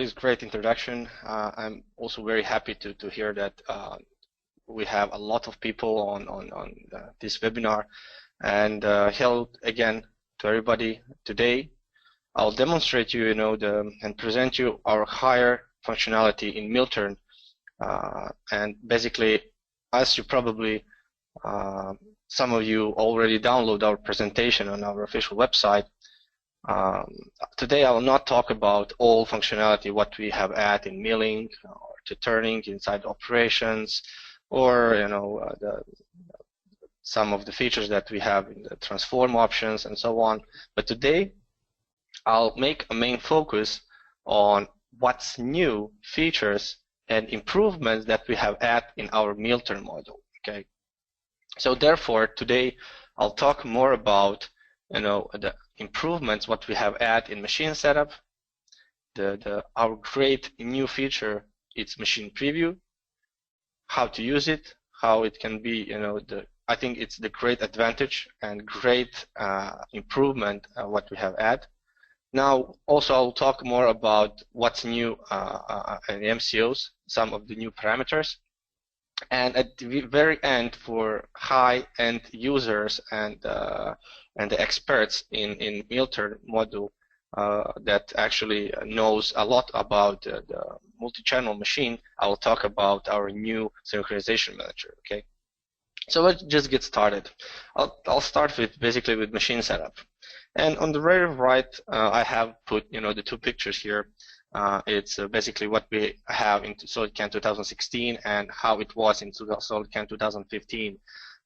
this great introduction. I'm also very happy to hear that we have a lot of people on this webinar. And hello again to everybody. Today, I'll demonstrate you, and present you our higher functionality in Milturn. And basically, as you probably, some of you already download our presentation on our official website. Today I will not talk about all functionality what we have added in milling or to turning inside operations, or some of the features that we have in the transform options and so on. But today I'll make a main focus on what's new features and improvements that we have added in our Milturn module. Okay, so therefore today I'll talk more about the improvements what we have added in machine setup, our great new feature, it's machine preview, how to use it, how it can be, I think it's the great advantage and great improvement what we have added. Now also I'll talk more about what's new in MCOs, some of the new parameters. And at the very end, for high-end users and the experts in Milturn module that actually knows a lot about the multi-channel machine, I will talk about our new synchronization manager. Okay, so let's just get started. I'll start with basically with machine setup. And on the very right, I have put the two pictures here. It's basically what we have in SolidCAM 2016 and how it was in SolidCAM 2015.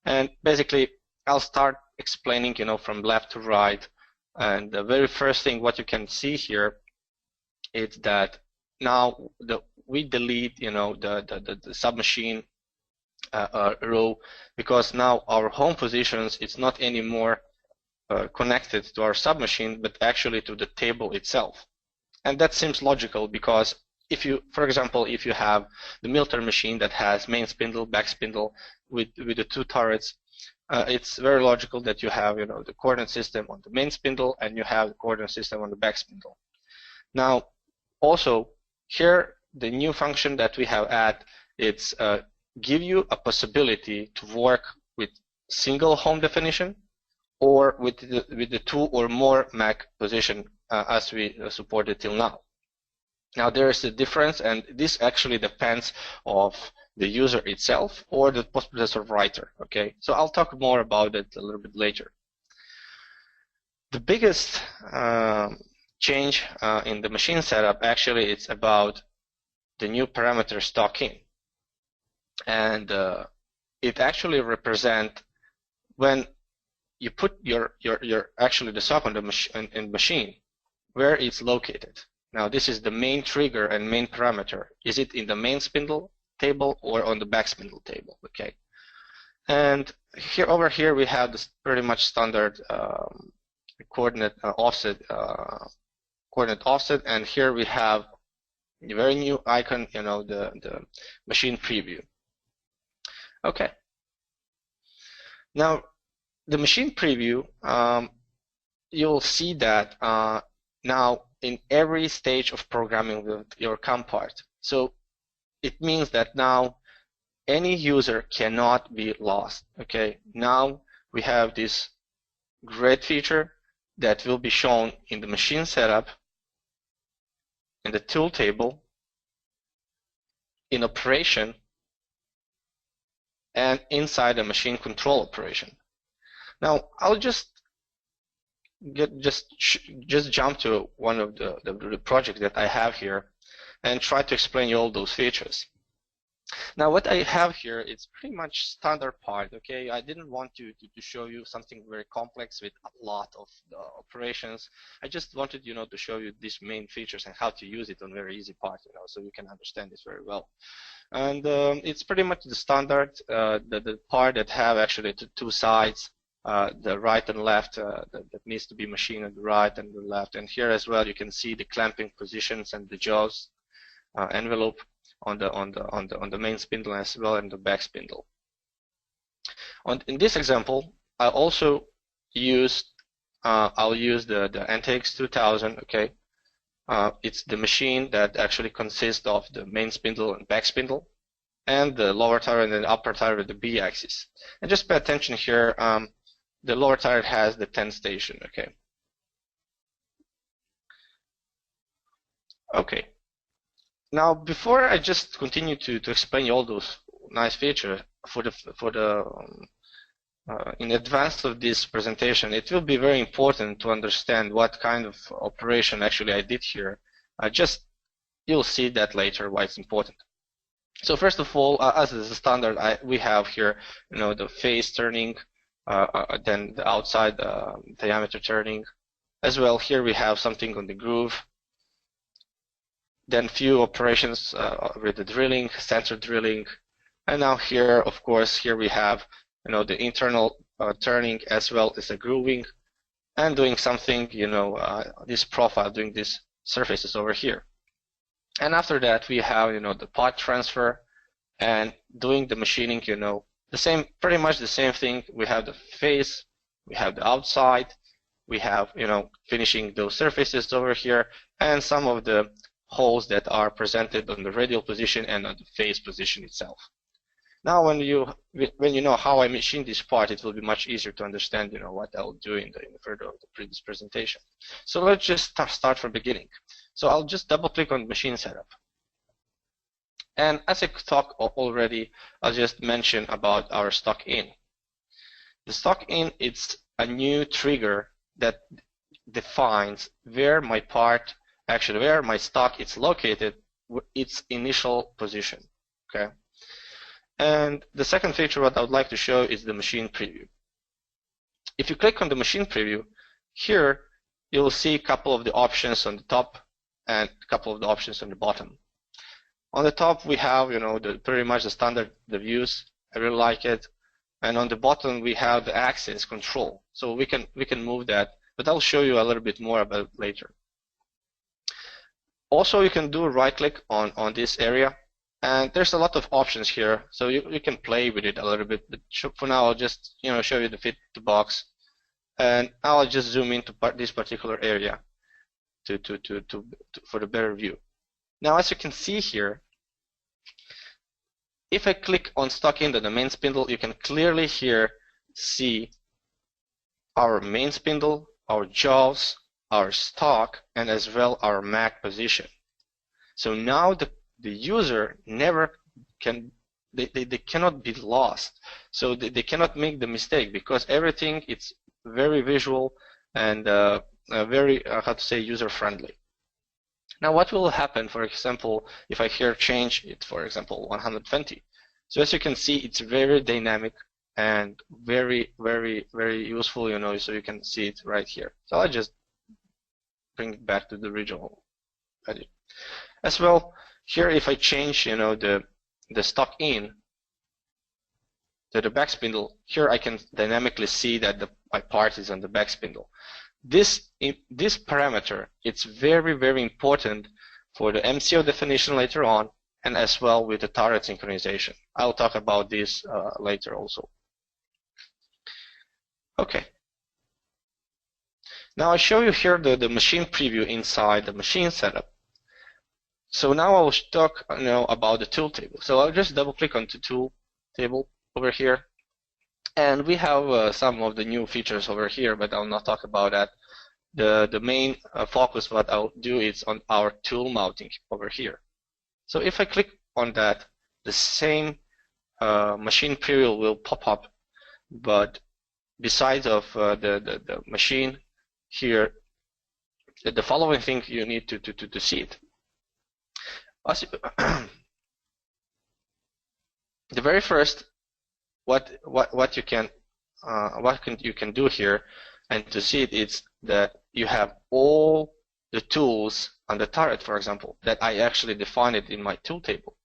And basically, I'll start explaining, from left to right. And the very first thing what you can see here is that now we delete, the submachine row, because now our home positions, it's not anymore connected to our submachine, but actually to the table itself. And that seems logical, because if you, for example, if you have the Milturn machine that has main spindle, back spindle with the two turrets, it's very logical that you have, the coordinate system on the main spindle and you have the coordinate system on the back spindle. Now, also here, the new function that we have added, it's give you a possibility to work with single home definition or with the two or more MAC position as we supported till now. Now there is a difference, and this actually depends of the user itself or the post-processor writer. Okay, so I'll talk more about it a little bit later. The biggest change in the machine setup, actually, it's about the new parameter stock in, and it actually represents when you put your actually the stock on the machine, where it's located. Now this is the main trigger and main parameter. Is it in the main spindle table or on the back spindle table? Okay, and here over here we have this pretty much standard coordinate offset, and here we have a very new icon, the machine preview. Okay, now the machine preview, you'll see that now in every stage of programming with your CAM part. So it means that now any user cannot be lost. Okay, now we have this great feature that will be shown in the machine setup, in the tool table, in operation, and inside the machine control operation. Now I'll just jump to one of the projects that I have here and try to explain you all those features. Now what I have here is pretty much standard part. Okay, I didn't want to show you something very complex with a lot of the operations. I just wanted to show you these main features and how to use it on very easy part, so you can understand this very well. And it's pretty much the standard, the part that have actually two sides. The right and left that needs to be machined on the right and the left, and here as well you can see the clamping positions and the jaws envelope on the main spindle as well and the back spindle. In this example, I also used I'll use the NTX 2000. Okay, It's the machine that actually consists of the main spindle and back spindle, and the lower turret and the upper turret with the B-axis. And just pay attention here, the lower turret has the 10 station, okay? Okay. Now, before I just continue to explain you all those nice features, in advance of this presentation, it will be very important to understand what kind of operation actually I did here. You'll see that later why it's important. So first of all, as is a standard, we have here, the face turning, then the outside diameter turning. As well, here we have something on the groove. Then few operations with the drilling, sensor drilling, and now here, of course, here we have, the internal turning as well as the grooving, and doing something, this profile, doing these surfaces over here. And after that, we have, the part transfer and doing the machining, pretty much the same thing. We have the face, we have the outside, we have, finishing those surfaces over here, and some of the holes that are presented on the radial position and on the face position itself. Now, when you know how I machine this part, it will be much easier to understand, what I'll do in the further of the previous presentation. So let's just start from the beginning. So I'll just double click on machine setup. And as I talked already, I'll just mention about our stock in. The stock in, it's a new trigger that defines where my part, actually where my stock is located, its initial position, okay? And the second feature what I would like to show is the machine preview. If you click on the machine preview, here you'll see a couple of the options on the top and a couple of the options on the bottom. On the top we have, pretty much the standard, the views. I really like it. And on the bottom we have the axis control. So we can move that, but I'll show you a little bit more about it later. Also, you can do right click on this area. And there's a lot of options here, so you can play with it a little bit. But for now, I'll just show you the fit to box, and I'll just zoom into this particular area for the better view. Now, as you can see here, if I click on stock in the main spindle, you can clearly here see our main spindle, our jaws, our stock, and as well our mag position. So now the user never can, they cannot be lost. So they cannot make the mistake because everything it's very visual and very, how to say, user friendly. Now what will happen, for example, if I here change it, for example, 120. So as you can see, it's very dynamic and very, very, very useful, so you can see it right here. So I'll just bring it back to the original value. As well, here, if I change, the stock in to the back spindle, here I can dynamically see that my part is on the back spindle. This parameter, it's very, very important for the MCO definition later on, and as well with the turret synchronization. I'll talk about this later also. Okay. Now I show you here the machine preview inside the machine setup. So now I will talk about the tool table. So I'll just double click on the tool table over here. And we have some of the new features over here, but I'll not talk about that. The main focus what I'll do is on our tool mounting over here. So if I click on that, the same machine preview will pop up, but besides of the machine here, the following thing you need to see it. The very first, what you can do here, and to see it, is that you have all the tools on the turret, for example, that I actually defined it in my tool table.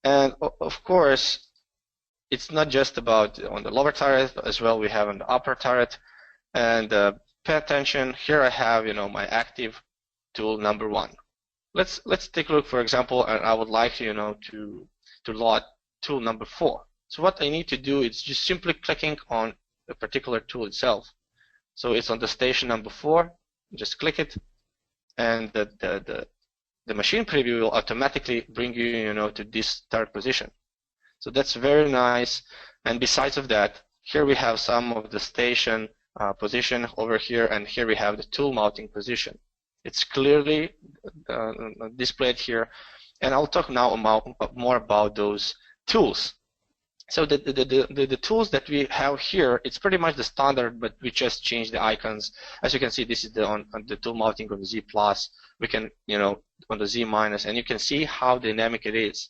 And of course, it's not just about on the lower turret, but as well we have on the upper turret. And pay attention. Here I have my active tool number 1. Let's take a look, for example, and I would like to load tool number 4. So what I need to do is just simply clicking on the particular tool itself. So it's on the station number 4. Just click it, and the machine preview will automatically bring you, to this third position. So that's very nice. And besides of that, here we have some of the station position over here, and here we have the tool mounting position. It's clearly displayed here, and I'll talk now more about those tools. So the tools that we have here, it's pretty much the standard, but we just change the icons. As you can see, this is on the tool mounting on the Z plus. We can, on the Z minus, and you can see how dynamic it is.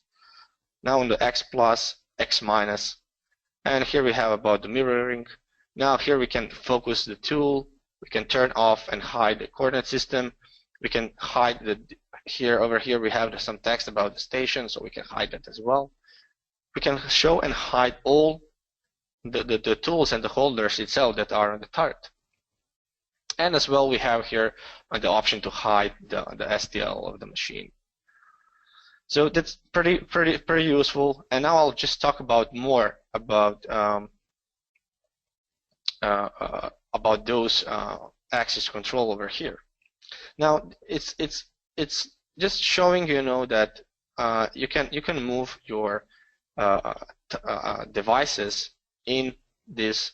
Now on the X plus, X minus, and here we have about the mirroring. Now here we can focus the tool. We can turn off and hide the coordinate system. We can hide over here we have some text about the station, so we can hide that as well. We can show and hide all the tools and the holders itself that are on the turret. And as well, we have here the option to hide the STL of the machine. So that's pretty useful. And now I'll just talk more about those access control over here. Now it's just showing that you can move your devices in this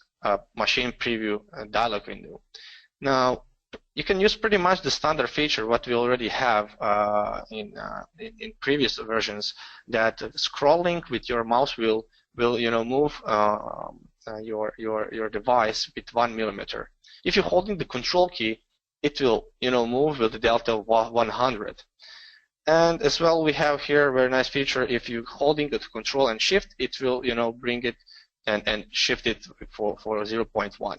machine preview dialog window. Now you can use pretty much the standard feature what we already have in previous versions, that scrolling with your mouse wheel will move your device with 1 millimeter. If you're holding the control key, it will move with the delta of 100. And as well, we have here a very nice feature. If you're holding the control and shift, it will bring it and shift it for 0.1.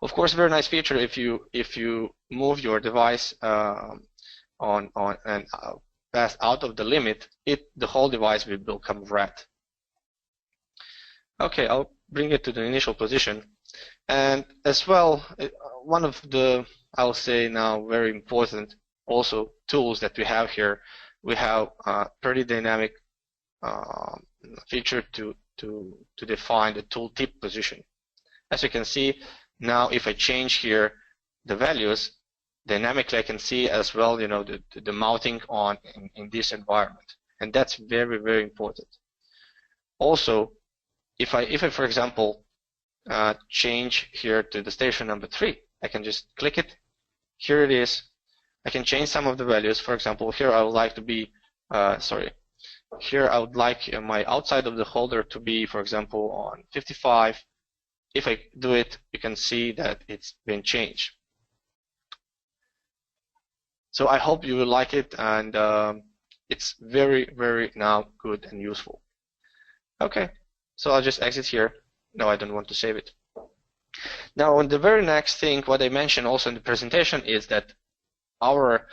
Of course, very nice feature if you move your device on and pass out of the limit, the whole device will become red. Okay, I'll bring it to the initial position. And as well, one of the, I'll say now, very important also tools that we have here, we have a pretty dynamic feature to define the tooltip position. As you can see, now if I change here the values, dynamically I can see as well, the mounting on in this environment. And that's very, very important. Also, if I for example, change here to the station number 3, I can just click it. Here it is. I can change some of the values. For example, here I would like to be, here I would like my outside of the holder to be, for example, on 55. If I do it, you can see that it's been changed. So I hope you will like it, and it's very, very now good and useful. Okay, so I'll just exit here. No, I don't want to save it. Now, on the very next thing, what I mentioned also in the presentation is that our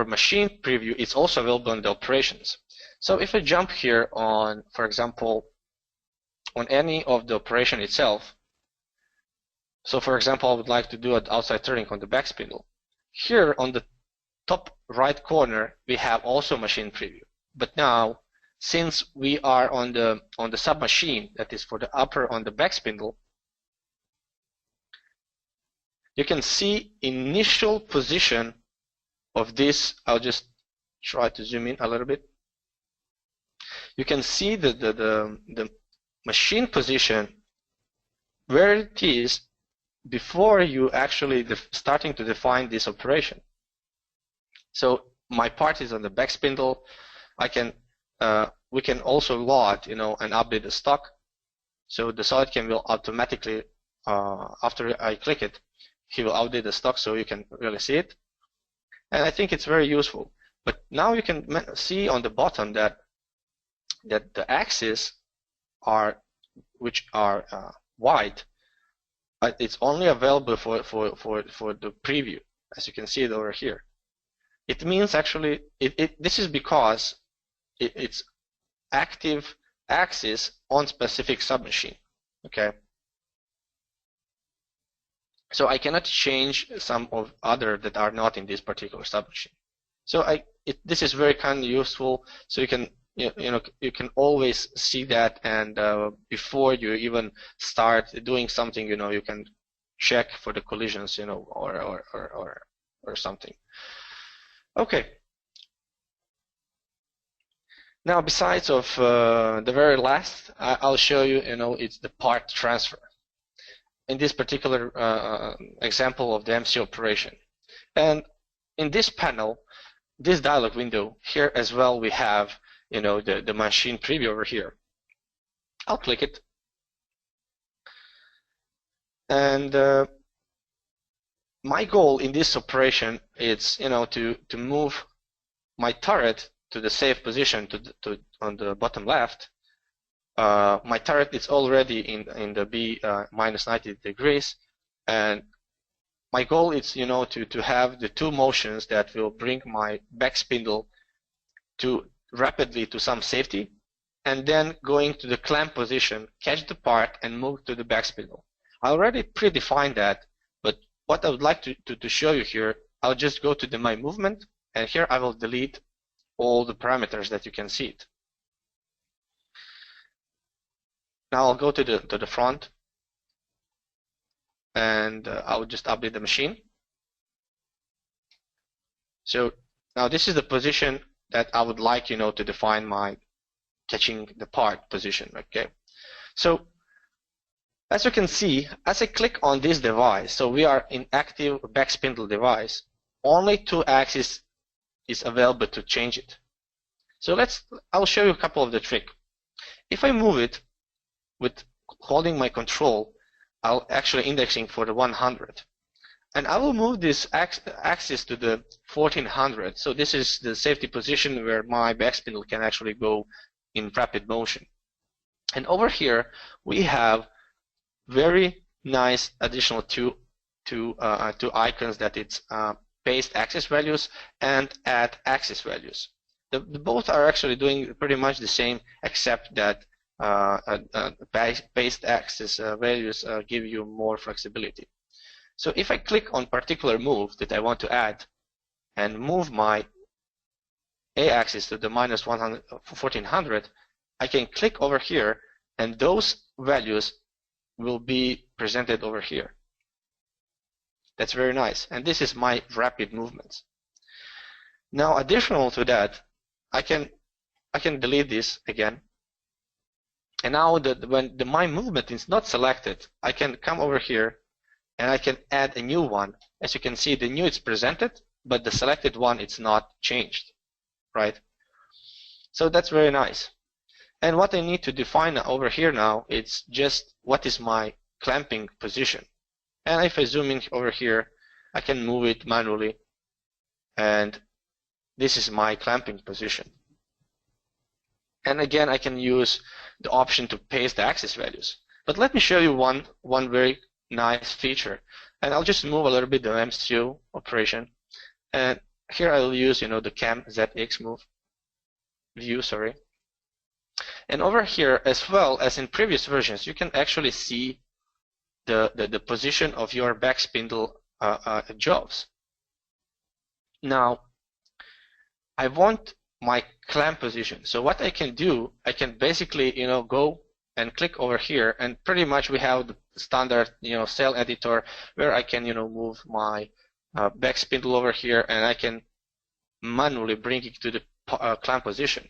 machine preview is also available in the operations. So if I jump here on, for example, on any of the operation itself, so for example, I would like to do an outside turning on the back spindle. Here on the top right corner, we have also machine preview. But now, since we are on the sub machine, that is for the upper on the back spindle, you can see initial position of this. I'll just try to zoom in a little bit. You can see the machine position where it is before you actually starting to define this operation. So my part is on the back spindle. We can also load, and update the stock. So the SolidCAM will automatically, after I click it, he will update the stock so you can really see it. And I think it's very useful. But now you can see on the bottom that the axes which are white, it's only available for the preview, as you can see it over here. It means actually, this is because it's active axis on specific submachine. Okay. So I cannot change some of other that are not in this particular submachine. So this is very kind of useful. So you can you can always see that, and before you even start doing something, you can check for the collisions, or something. Okay. Now, besides of the very last, I'll show you, it's the part transfer. In this particular example of the MC operation. And in this panel, this dialog window, here as well, we have, the machine preview over here. I'll click it. And my goal in this operation is, to move my turret to the safe position on the bottom left. My turret is already in the B minus 90 degrees, and my goal is, to have the two motions that will bring my back spindle rapidly to some safety, and then going to the clamp position, catch the part, and move to the back spindle. I already predefined that, but what I would like to show you here, I'll just go to my movement, and here I will delete all the parameters that you can see it. Now I'll go to the front, and I'll just update the machine. So now this is the position that I would like, to define my catching the part position. Okay. So as you can see, as I click on this device, so we are in active back spindle device, only 2 axes is available to change it. So I'll show you a couple of the tricks. If I move it with holding my control, I'll actually indexing for the 100. And I will move this axis to the 1400. So this is the safety position where my back spindle can actually go in rapid motion. And over here, we have very nice additional two icons that it's paste axis values and add axis values. Both are actually doing pretty much the same, except that paste axis values give you more flexibility. So if I click on particular move that I want to add and move my A-axis to the minus 1400, I can click over here, and those values will be presented over here. That's very nice. And this is my rapid movements. Now, additional to that, I can delete this again. And now when my movement is not selected, I can come over here and I can add a new one. As you can see, the new is presented, but the selected one it's not changed, right? So that's very nice. And what I need to define over here now, it's just what is my clamping position. And if I zoom in over here, I can move it manually, and this is my clamping position. And again, I can use the option to paste the axis values. But let me show you one very nice feature. And I'll just move a little bit the MCU operation. And here I'll use, the CAM ZX move view, sorry. And over here, as well as in previous versions, you can actually see the position of your back spindle jobs. Now, I want my clamp position. So what I can do, I can basically, go and click over here, and pretty much we have the standard, cell editor where I can, move my back spindle over here, and I can manually bring it to the clamp position.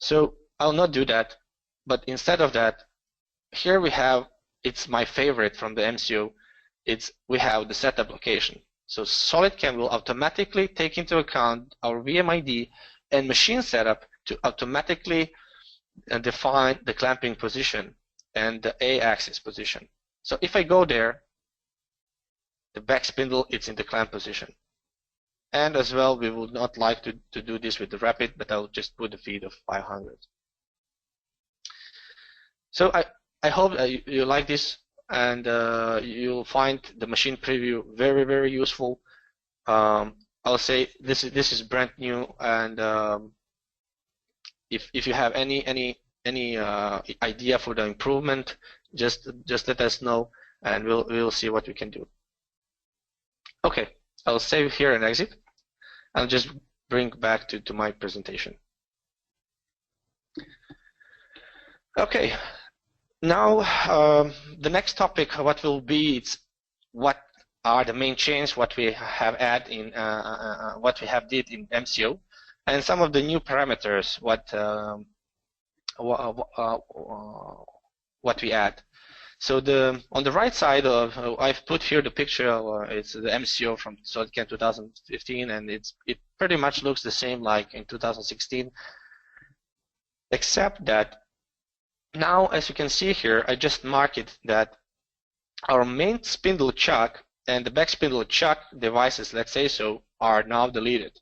So I'll not do that, but instead of that, here we have, it's my favorite from the MCU, we have the setup location. So SolidCAM will automatically take into account our VMID and machine setup to automatically define the clamping position and the A-axis position. So if I go there, the back spindle, it's in the clamp position. And as well, we would not like to do this with the rapid, but I'll just put the feed of 500. So I hope you like this, and you'll find the machine preview very, very useful. I'll say this is brand new, and if you have any idea for the improvement, just let us know, and we'll see what we can do. Okay. I'll save here and exit. I'll just bring back to my presentation. Okay, Now, the next topic, what will be, it's what are the main changes, what we have added in, what we have did in MCO, and some of the new parameters, what we add. So on the right side of, I've put here the picture of, it's the MCO from SolidCAM 2015, and it pretty much looks the same like in 2016, except that now, as you can see here, I just mark it that our main spindle chuck and the back spindle chuck devices, let's say so, are now deleted.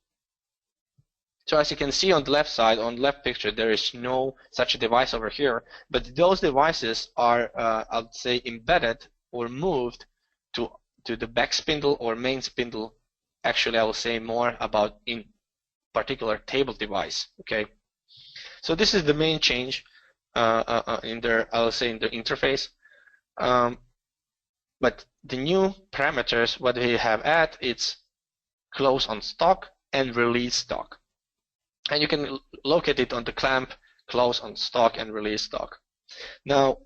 So as you can see on the left side, on the left picture, there is no such a device over here, but those devices are, I'll say, embedded or moved to the back spindle or main spindle. Actually, I will say more about in particular table device. Okay, so this is the main change in their, I'll say, in the interface. But the new parameters, what we have added, it's close on stock and release stock. And you can locate it on the clamp, close on stock and release stock. Now,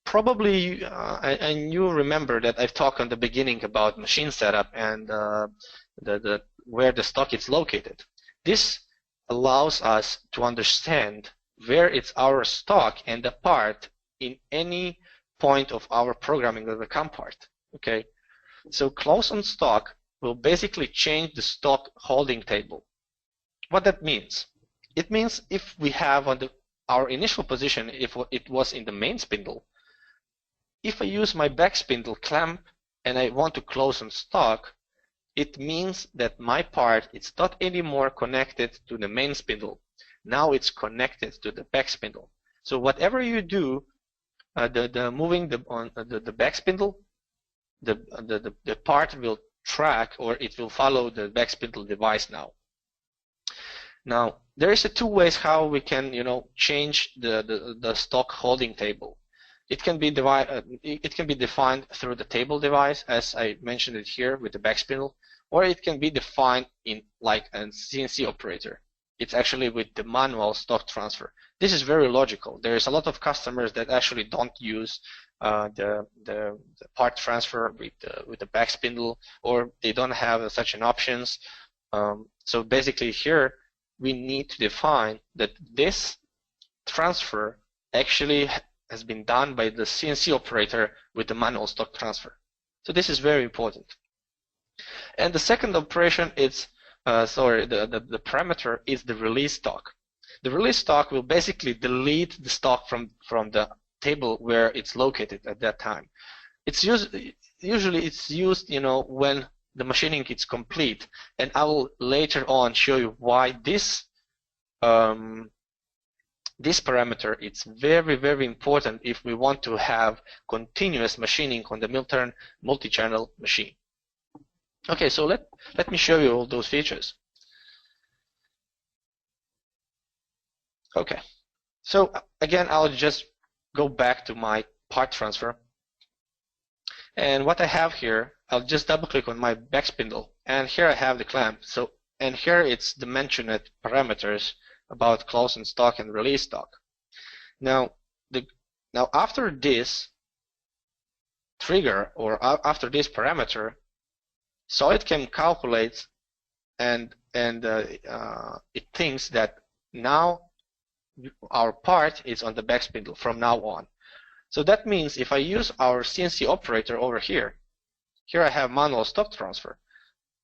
probably, and you remember that I've talked on the beginning about machine setup and where the stock is located. This allows us to understand where it's our stock and the part in any point of our programming of the CAM part. Okay, so close on stock will basically change the stock holding table. What that means? It means if we have on our initial position, if it was in the main spindle, if I use my back spindle clamp and I want to close on stock, it means that my part is not anymore connected to the main spindle. Now it's connected to the back spindle. So whatever you do, moving the back spindle, the part will track, or it will follow the back spindle device now. Now, there is two ways how we can, change the stock holding table. It can be defined through the table device, as I mentioned it here with the back spindle, or it can be defined in like a CNC operator. It's actually with the manual stock transfer. This is very logical. There is a lot of customers that actually don't use the part transfer with the back spindle, or they don't have such an options. So basically here, we need to define that this transfer actually has been done by the CNC operator with the manual stock transfer. So this is very important. And the second operation is, the parameter is the release stock. The release stock will basically delete the stock from the table where it's located at that time. Usually it's used, when the machining is complete, and I will later on show you why this parameter is very, very important if we want to have continuous machining on the Miltern multi-channel machine. Okay, so let me show you all those features. Okay, so again, I'll just go back to my part transfer. And what I have here, I'll just double click on my back spindle, and here I have the clamp. So, and here it's the mentioned parameters about close and stock and release stock. Now after this trigger, or after this parameter, SolidCAM calculates and it thinks that now our part is on the back spindle from now on. So that means if I use our CNC operator over here, I have manual stock transfer.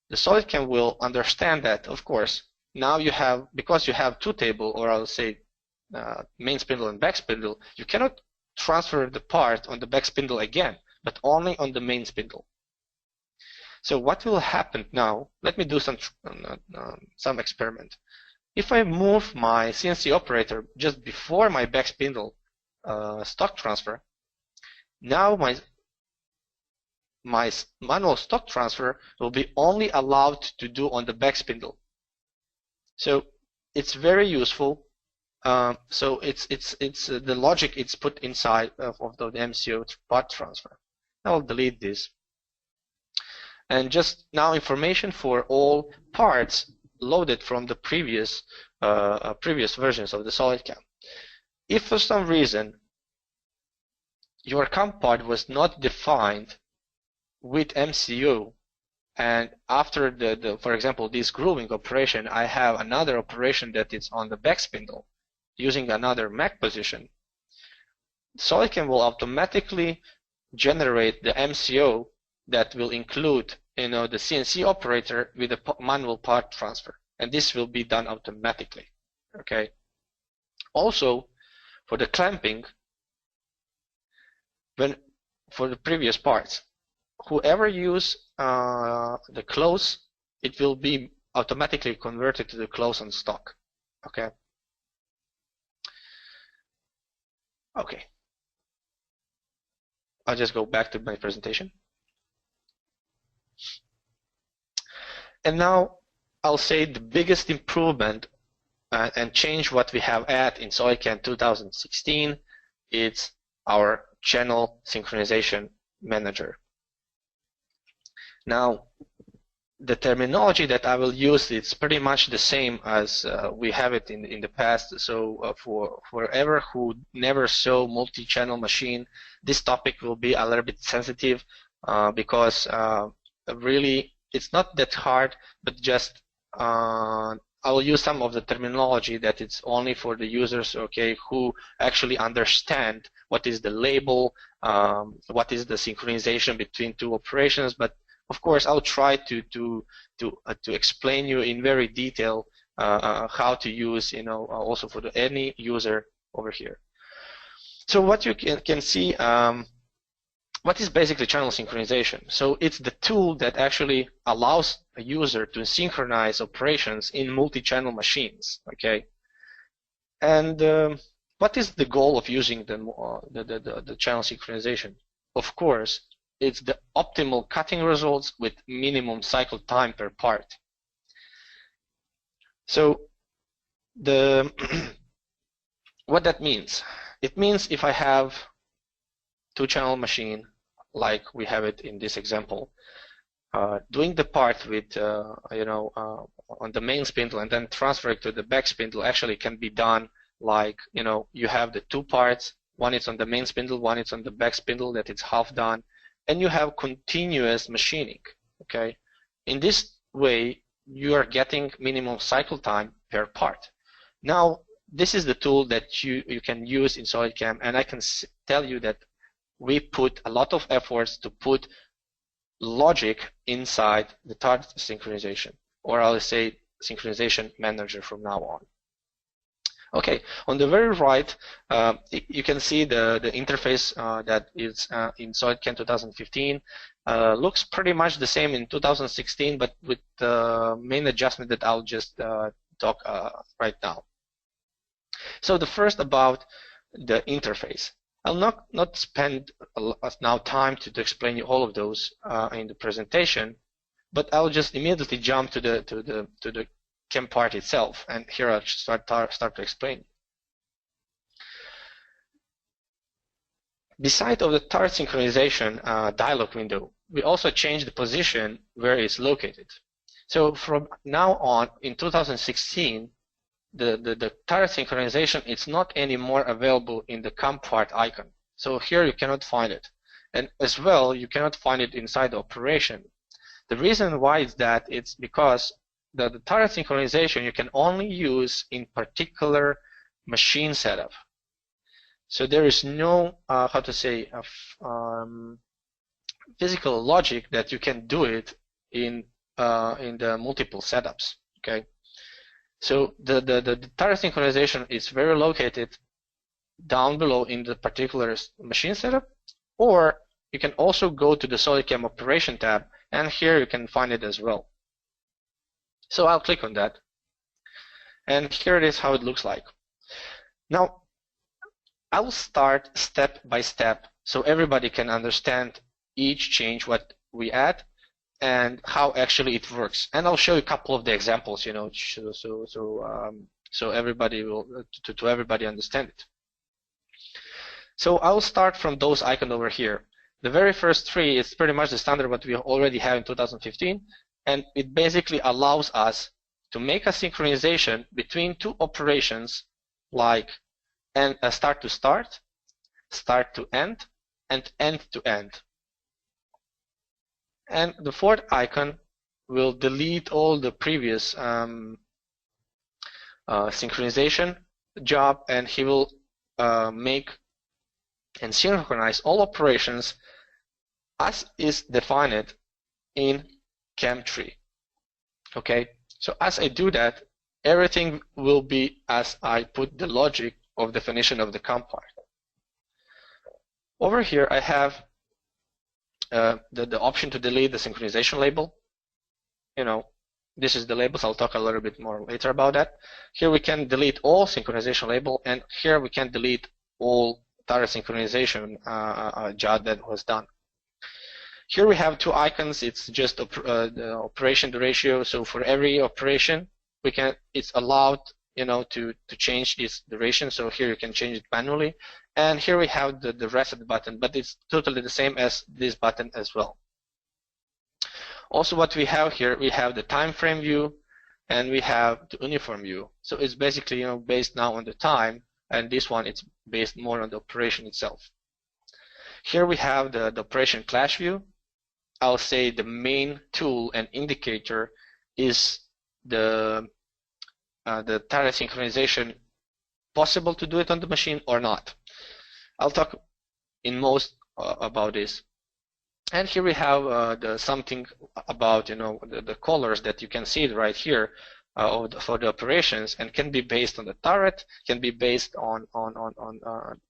The SolidCAM will understand that, of course, now you have, because you have two tables, or I'll say main spindle and back spindle, you cannot transfer the part on the back spindle again, but only on the main spindle. So what will happen now? Let me do some experiment. If I move my CNC operator just before my back spindle stock transfer, now my manual stock transfer will be only allowed to do on the back spindle. So it's very useful. So it's the logic it's put inside of the MCO part transfer. I'll delete this. And just now information for all parts loaded from the previous versions of the SolidCAM. If for some reason your CAM part was not defined with MCU, and after for example, this grooving operation, I have another operation that is on the back spindle using another MAC position, SolidCAM will automatically generate the MCO that will include, the CNC operator with a manual part transfer, and this will be done automatically. Okay. Also, for the clamping, for the previous parts, whoever use the close, it will be automatically converted to the close on stock. Okay. Okay. I'll just go back to my presentation. And now I'll say the biggest improvement and change what we have had in SolidCAM 2016, it's our channel synchronization manager. Now, the terminology that I will use is pretty much the same as we have it in the past. So for whoever who never saw multi-channel machine, this topic will be a little bit sensitive because really it's not that hard, but just I will use some of the terminology that it's only for the users, okay, who actually understand what is the label, what is the synchronization between two operations. But of course, I'll try to explain you in very detail how to use, also for any user over here. So what you can see, what is basically channel synchronization? So it's the tool that actually allows a user to synchronize operations in multi-channel machines. Okay, and what is the goal of using the channel synchronization? Of course, it's the optimal cutting results with minimum cycle time per part. So what that means? It means if I have two-channel machine, like we have it in this example, doing the part with, on the main spindle and then transferring to the back spindle actually can be done like, you have the two parts, one is on the main spindle, one is on the back spindle, that it's half done, and you have continuous machining, okay? In this way, you are getting minimum cycle time per part. Now, this is the tool that you can use in SolidCAM, and I can tell you that we put a lot of efforts to put logic inside the TART synchronization, or I'll say synchronization manager from now on. Okay, on the very right, you can see the interface that is in SolidCAM 2015. Looks pretty much the same in 2016, but with the main adjustment that I'll just talk right now. So the first about the interface. I'll not spend now time to explain you all of those in the presentation, but I'll just immediately jump to the CAM part itself, and here I'll start to explain. Beside of the TART synchronization dialog window, we also changed the position where it's located. So from now on, in 2016, the TART synchronization is not anymore available in the CAM part icon. So here you cannot find it. And as well, you cannot find it inside the operation. The reason why is that it's because the TART synchronization you can only use in particular machine setup. So there is no, physical logic that you can do it in the multiple setups, okay? So the TART synchronization is very located down below in the particular machine setup, or you can also go to the SolidCAM operation tab, and here you can find it as well. So I'll click on that, and here it is how it looks like. Now, I will start step by step so everybody can understand each change what we add and how actually it works. And I'll show you a couple of the examples, so everybody will to everybody understand it. So I'll start from those icons over here. The very first three is pretty much the standard what we already have in 2015, and it basically allows us to make a synchronization between two operations like start to start, start to end, and end to end. And the fourth icon will delete all the previous synchronization job, and he will make and synchronize all operations as is defined in CAM tree. Okay, so as I do that, everything will be as I put the logic of definition of the CAM part. Over here I have the option to delete the synchronization label. You know, this is the labels. I'll talk a little bit more later about that. Here we can delete all synchronization label, and here we can delete all turret synchronization job that was done. Here we have two icons. It's just the operation ratio. So for every operation, we can. It's allowed, you know, to change its duration. So here you can change it manually. And here we have the reset button, but it's totally the same as this button as well. Also, what we have here, we have the time frame view, and we have the uniform view. So it's basically, you know, based now on the time, and this one it's based more on the operation itself. Here we have the operation clash view. I'll say the main tool and indicator is the turret synchronization. Possible to do it on the machine or not. I'll talk in most about this. And here we have something about, you know, the colors that you can see right here for the operations, and can be based on the turret, can be based on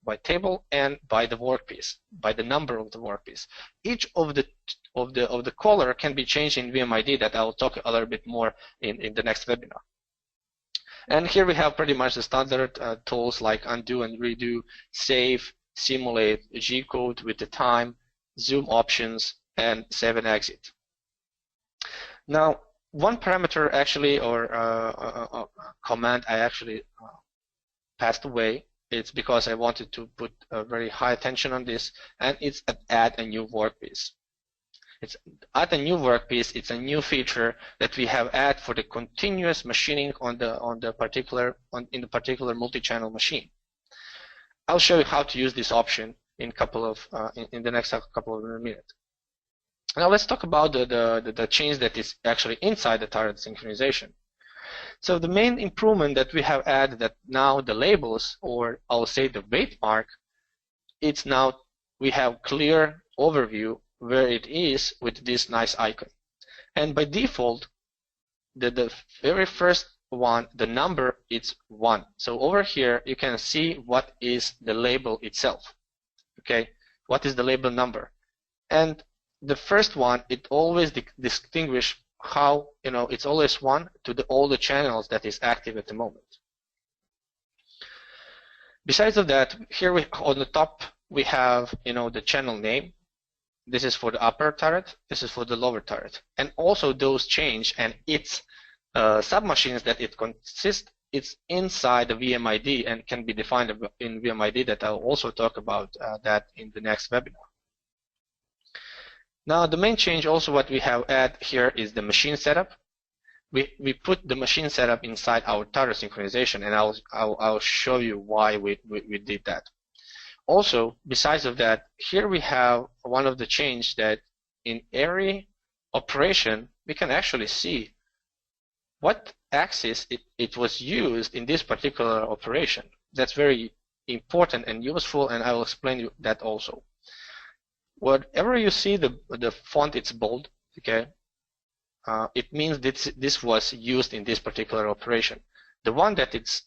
by table and by the workpiece, by the number of the workpiece. Each of the color can be changed in VMID, that I'll talk a little bit more in the next webinar. And here we have pretty much the standard tools like undo and redo, save, simulate, G-code with the time, zoom options, and save and exit. Now, one parameter actually, or command I actually passed away. It's because I wanted to put a very high attention on this, and it's add a new workpiece. It's add a new workpiece. It's a new feature that we have added for the continuous machining in the particular multi-channel machine. I'll show you how to use this option in the next couple of minutes. Now let's talk about the change that is actually inside the turret synchronization. So the main improvement that we have added, that now the labels, or I'll say the weight mark, it's now we have clear overview where it is with this nice icon. And by default, the very first one, the number, it's 1. So over here you can see what is the label itself. Okay, what is the label number? And the first one, it always distinguish how, you know, it's always 1 to all the channels that is active at the moment. Besides of that, here on the top we have, you know, the channel name. This is for the upper turret. This is for the lower turret, and also those change and its submachines that it consists. It's inside the VMID and can be defined in VMID. That I'll also talk about that in the next webinar. Now the main change also what we have added here is the machine setup. We put the machine setup inside our turret synchronization, and I'll show you why we did that. Also, besides of that, here we have one of the change that in every operation we can actually see what axis it was used in this particular operation. That's very important and useful, and I will explain you that also. Whatever you see the font, it's bold, okay? It means that this was used in this particular operation. The one that it's,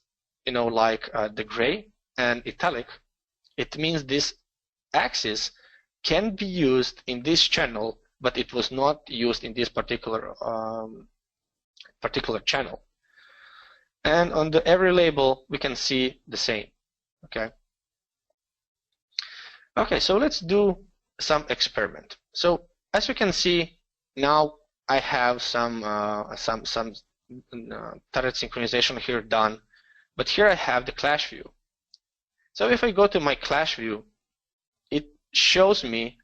you know, like the gray and italic, it means this axis can be used in this channel, but it was not used in this particular channel. And on every label we can see the same. Okay. Okay, so let's do some experiment. So as you can see, now I have some turret synchronization here done, but here I have the clash view. So if I go to my clash view, it shows me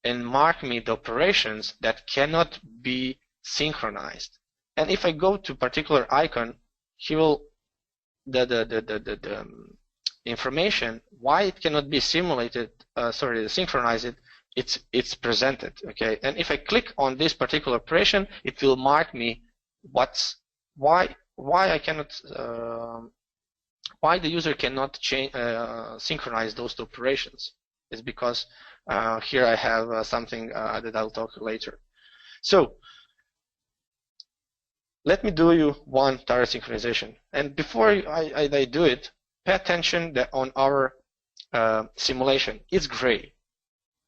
and mark me the operations that cannot be synchronized. And if I go to particular icon, he will information, why it cannot be simulated, synchronized, it's presented, okay? And if I click on this particular operation, it will mark me why I cannot, why the user cannot change, synchronize those two operations. Is because here I have something that I'll talk later. So let me do you one turret synchronization. And before I do it, pay attention that on our simulation, it's gray.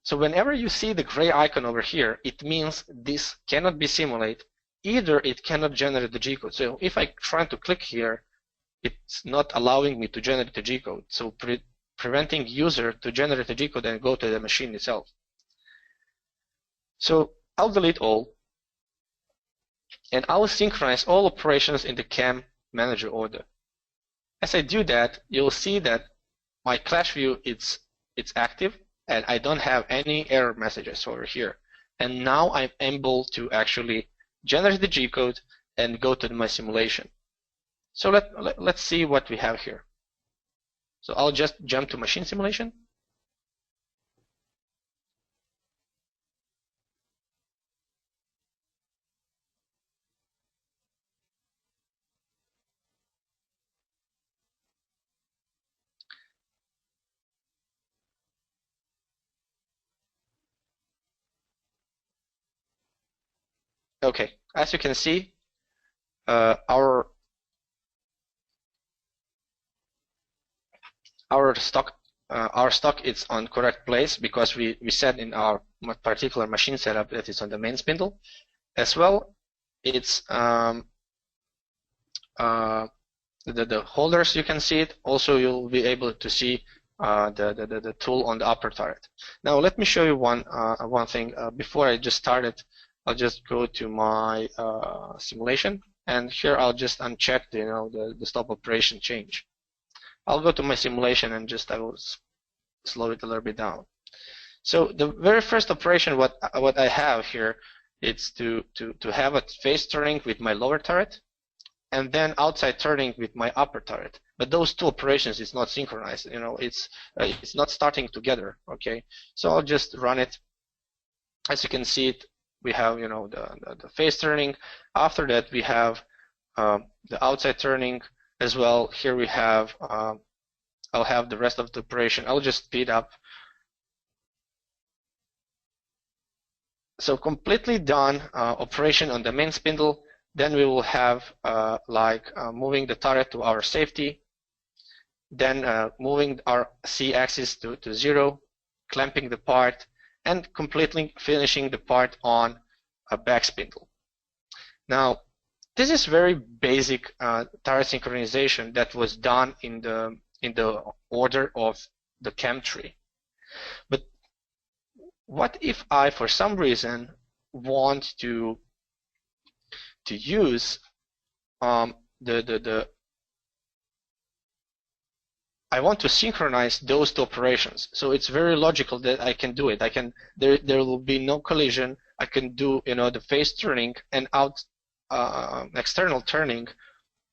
So whenever you see the gray icon over here, it means this cannot be simulated. Either it cannot generate the G-code. So if I try to click here, it's not allowing me to generate the G-code. So preventing user to generate the G-code and go to the machine itself. So I'll delete all, and I'll synchronize all operations in the CAM manager order. As I do that, you'll see that my clash view it's active, and I don't have any error messages over here. And now I'm able to actually generate the G-code and go to my simulation. So let's see what we have here. So I'll just jump to machine simulation. Okay, as you can see, our stock is on correct place because we set in our particular machine setup that is on the main spindle. As well, it's the holders, you can see it. Also, you'll be able to see the tool on the upper turret. Now let me show you one thing. Before I just started, I'll just go to my simulation, and here I'll just uncheck the stop operation change. I'll go to my simulation and I will slow it a little bit down. So the very first operation what I have here, it's to have a face turning with my lower turret, and then outside turning with my upper turret. But those two operations is not synchronized. It's not starting together. Okay, so I'll just run it. As you can see it, we have the face turning. After that we have the outside turning as well. Here we have I'll have the rest of the operation. I'll just speed up. So completely done operation on the main spindle. Then we will have moving the turret to our safety, then moving our C axis to 0, clamping the part, and completely finishing the part on a back spindle. Now, this is very basic turret synchronization that was done in the order of the CAM tree. But what if I, for some reason, want to use I want to synchronize those two operations. So it's very logical that I can do it. There will be no collision. I can do the face turning and external turning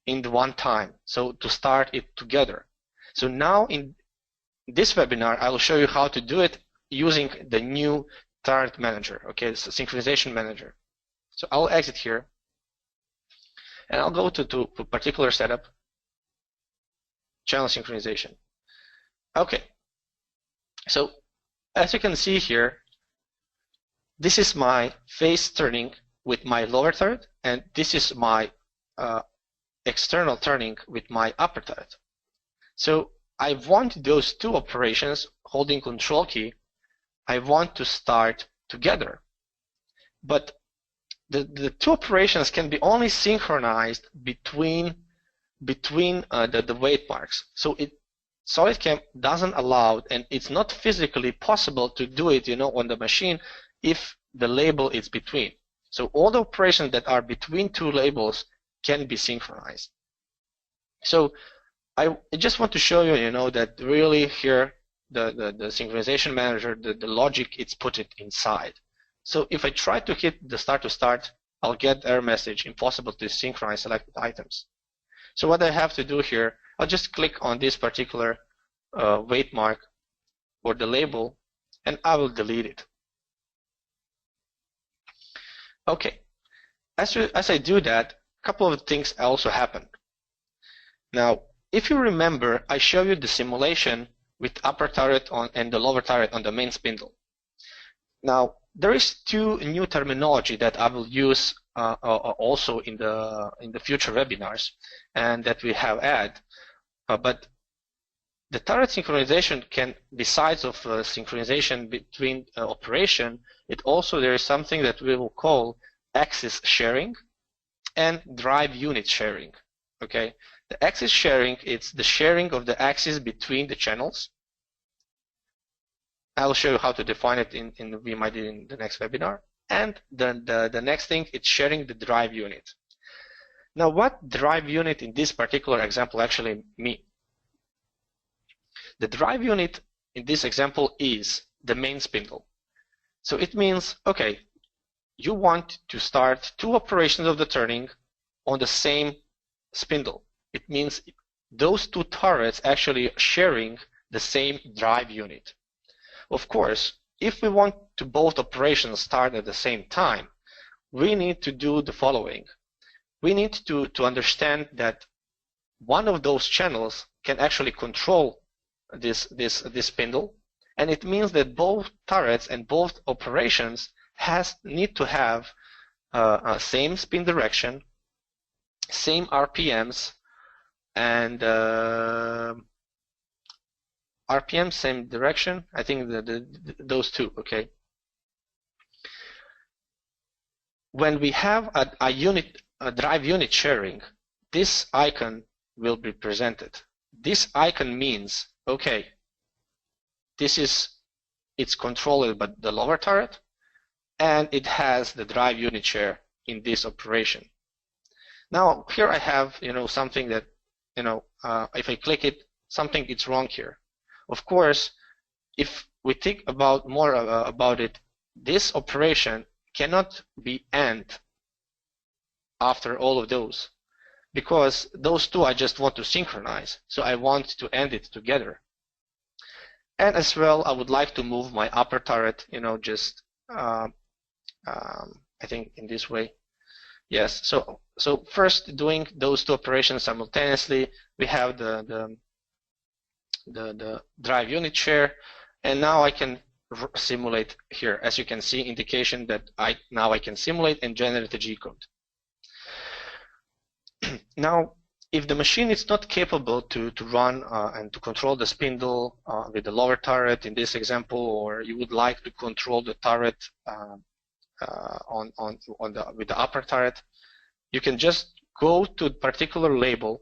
in the one time. So to start it together. So now in this webinar, I will show you how to do it using the new turret manager. Okay, it's a synchronization manager. So I'll exit here, and I'll go to particular setup. Channel synchronization. Okay, so as you can see here, this is my face turning with my lower turret, and this is my external turning with my upper turret. So I want those two operations, holding Control key, I want to start together. But the two operations can be only synchronized between the weight marks. So SolidCAM doesn't allow, and it's not physically possible to do it, on the machine if the label is between. So all the operations that are between two labels can be synchronized. So I just want to show you, that really here the synchronization manager, the logic, it's put it inside. So if I try to hit the start to start, I'll get error message, impossible to synchronize selected items. So what I have to do here, I'll just click on this particular weight mark or the label, and I will delete it. Okay, as I do that, a couple of things also happen. Now, if you remember, I showed you the simulation with upper turret on and the lower turret on the main spindle. Now, there is two new terminology that I will use also in the future webinars, and that we have added. But the turret synchronization can, besides of synchronization between operation, there is something that we will call axis sharing and drive unit sharing. Okay, the axis sharing, it's the sharing of the axis between the channels. I'll show you how to define it in the next webinar. And then the next thing, it's sharing the drive unit. Now, what drive unit in this particular example actually mean? The drive unit in this example is the main spindle. So it means, okay, you want to start two operations of the turning on the same spindle. It means those two turrets actually sharing the same drive unit. Of course, if we want to both operations start at the same time, we need to do the following. We need to understand that one of those channels can actually control this spindle, and it means that both turrets and both operations need to have same spin direction, same RPMs, and RPM, same direction. I think those two, okay. When we have a drive unit sharing, this icon will be presented. This icon means, okay, it's controlled by the lower turret, and it has the drive unit share in this operation. Now here I have something that if I click it, something is wrong here. Of course, if we think about more about it, this operation cannot be end after all of those, because those two I just want to synchronize, so I want to end it together. And as well, I would like to move my upper turret, just I think in this way. Yes. So first, doing those two operations simultaneously, we have the drive unit share, and now I can simulate here. As you can see, indication that now I can simulate and generate a G-code. Now, if the machine is not capable to run and to control the spindle with the lower turret in this example, or you would like to control the turret with the upper turret, you can just go to a particular label,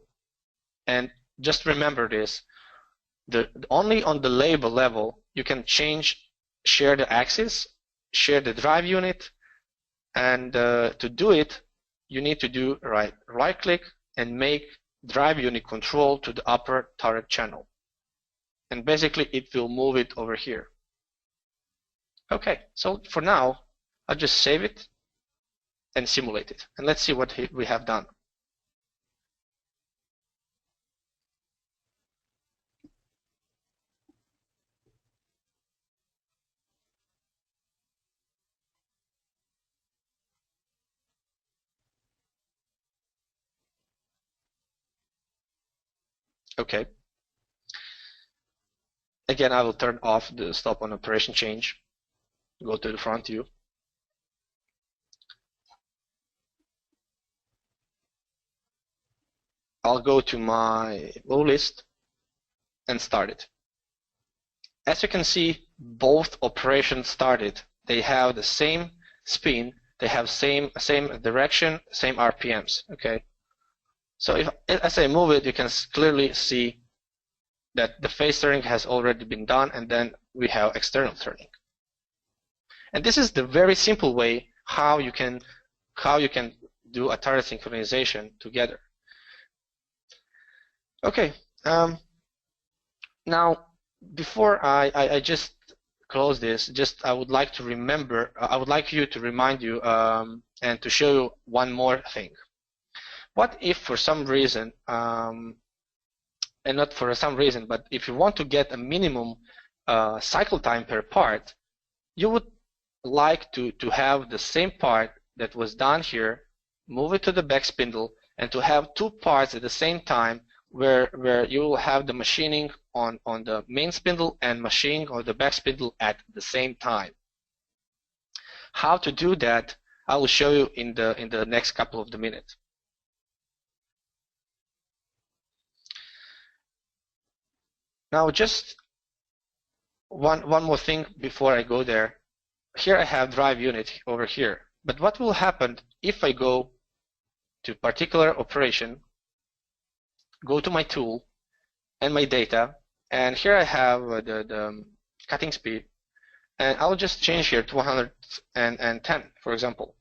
and just remember this: only on the label level you can share the axis, share the drive unit, and to do it, you need to do right click and make drive unit control to the upper turret channel, and basically it will move it over here. Okay, so for now I'll just save it and simulate it, and let's see what we have done. Okay. Again, I will turn off the stop on operation change. Go to the front view. I'll go to my low list and start it. As you can see, both operations started. They have the same spin, they have same direction, same RPMs. Okay. So as I move it, you can clearly see that the phase turning has already been done, and then we have external turning. And this is the very simple way how you can do a turret synchronization together. Okay. Now, before I just close this, I would like to remind you and to show you one more thing. What if for some reason and not for some reason, but if you want to get a minimum cycle time per part, you would like to have the same part that was done here, move it to the back spindle, and to have two parts at the same time where you will have the machining on the main spindle and machining on the back spindle at the same time. How to do that, I will show you in the next couple of minutes. Now, just one more thing before I go there. Here I have drive unit over here. But what will happen if I go to particular operation, go to my tool and my data, and here I have the cutting speed, and I'll just change here to 110, for example.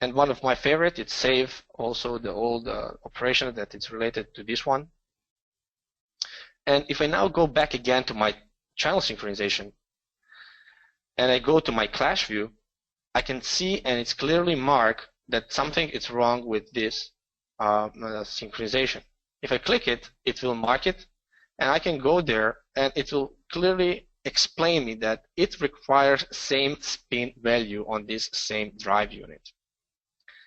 And one of my favorite, it's save also the old operation that is related to this one. And if I now go back again to my channel synchronization, and I go to my clash view, I can see, and it's clearly marked that something is wrong with this synchronization. If I click it, it will mark it, and I can go there, and it will clearly explain me that it requires same spin value on this same drive unit.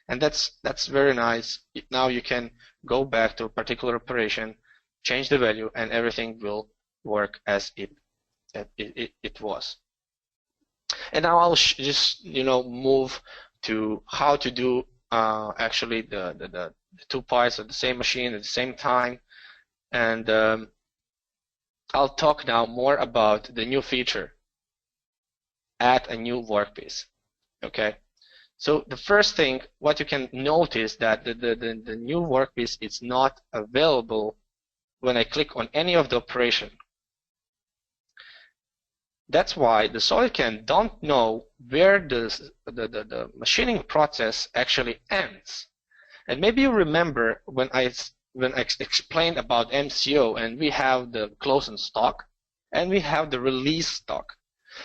And that's very nice. Now you can go back to a particular operation, change the value, and everything will work as it was. And now I'll just move to how to do actually the two parts of the same machine at the same time, and I'll talk now more about the new feature, add a new workpiece. Okay, so the first thing what you can notice that the new workpiece is not available when I click on any of the operation. That's why the SolidCAM don't know where the machining process actually ends. And maybe you remember when I explained about MCO, and we have the close and stock, and we have the release stock.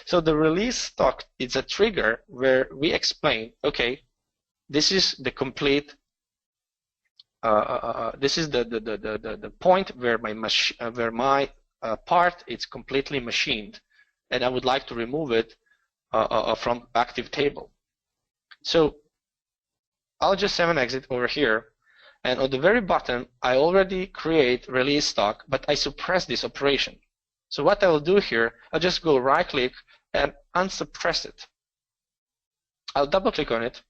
So the release stock is a trigger where we explain, okay, this is the complete. This is the point where my part is completely machined, and I would like to remove it from active table. So I'll just have an exit over here, and on the very bottom I already create release stock, but I suppress this operation. So what I will do here, I'll just go right click and unsuppress it. I'll double click on it,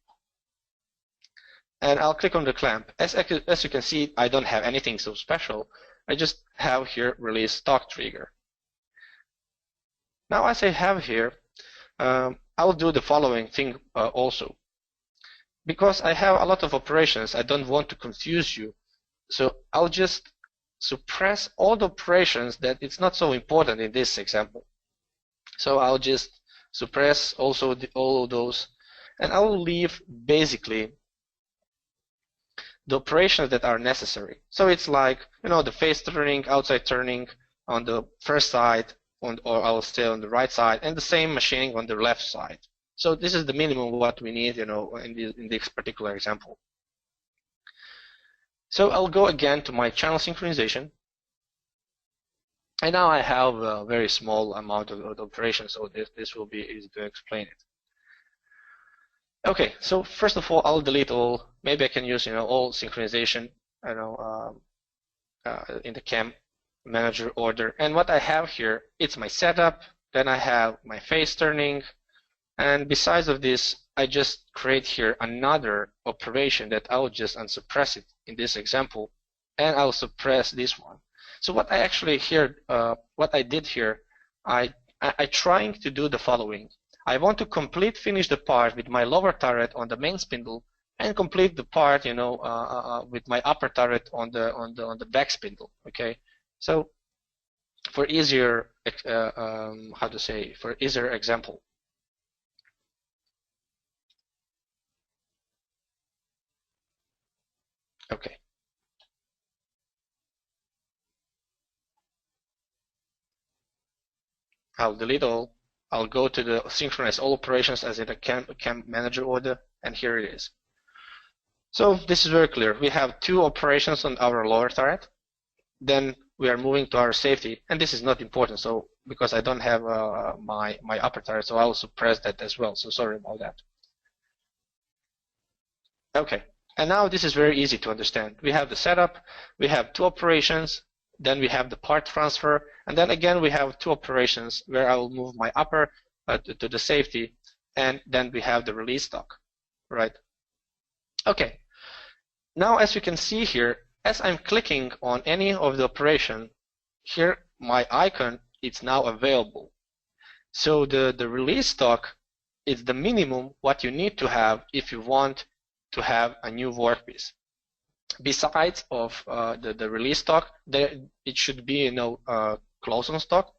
and I'll click on the clamp. As you can see, I don't have anything so special. I just have here release stock trigger. Now, as I have here, I'll do the following thing also. Because I have a lot of operations, I don't want to confuse you. So I'll just suppress all the operations that it's not so important in this example. So I'll just suppress also all of those, and I will leave basically the operations that are necessary. So it's like, the face turning, outside turning on the first side, or I'll stay on the right side, and the same machining on the left side. So this is the minimum what we need, in this particular example. So I'll go again to my channel synchronization, and now I have a very small amount of operations, so this will be easy to explain it. Okay, so first of all, I'll delete all. Maybe I can use, all synchronization, in the CAM manager order. And what I have here, it's my setup. Then I have my face turning, and besides of this, I just create here another operation that I'll just unsuppress it in this example, and I'll suppress this one. So what I actually what I did here, I trying to do the following. I want to finish the part with my lower turret on the main spindle, and complete the part, with my upper turret on the back spindle. Okay, so for easier, for easier example. Okay. I'll delete all. I'll go to the synchronize all operations as in a CAM manager order, and here it is. So this is very clear. We have two operations on our lower turret. then we are moving to our safety, and this is not important, so because I don't have my upper turret, so I'll suppress that as well, so sorry about that. Okay, and now this is very easy to understand. We have the setup, we have two operations, then we have the part transfer, and then again we have two operations where I will move my upper to the safety, and then we have the release stock, right? Okay, now as you can see here, as I'm clicking on any of the operation, here my icon is now available. So the release stock is the minimum what you need to have if you want to have a new workpiece. Besides of the release stock, it should be close on stock,